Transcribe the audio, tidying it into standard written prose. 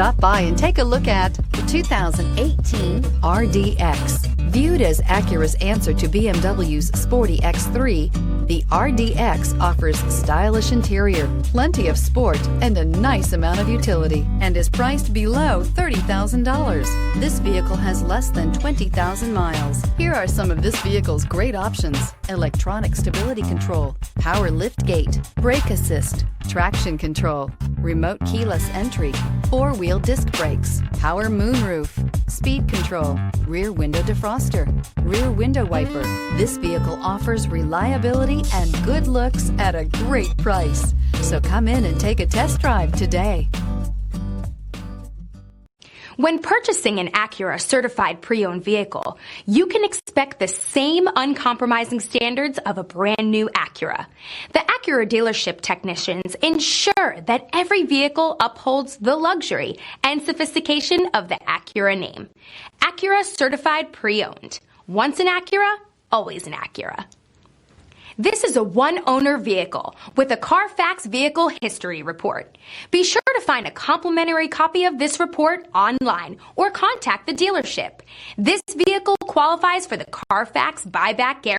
Stop by and take a look at the 2018 RDX. Viewed as Acura's answer to BMW's sporty X3, the RDX offers stylish interior, plenty of sport, and a nice amount of utility, and is priced below $30,000. This vehicle has less than 20,000 miles. Here are some of this vehicle's great options: electronic stability control, power liftgate, brake assist, traction control, remote keyless entry, four-wheel disc brakes, power moonroof, speed control, rear window defroster, rear window wiper. This vehicle offers reliability and good looks at a great price. So come in and take a test drive today. When purchasing an Acura certified pre-owned vehicle, you can expect the same uncompromising standards of a brand new Acura. The Acura dealership technicians ensure that every vehicle upholds the luxury and sophistication of the Acura name. Acura certified pre-owned. Once an Acura, always an Acura. This is a one-owner vehicle with a Carfax Vehicle History Report. Be sure to find a complimentary copy of this report online or contact the dealership. This vehicle qualifies for the Carfax Buyback Guarantee.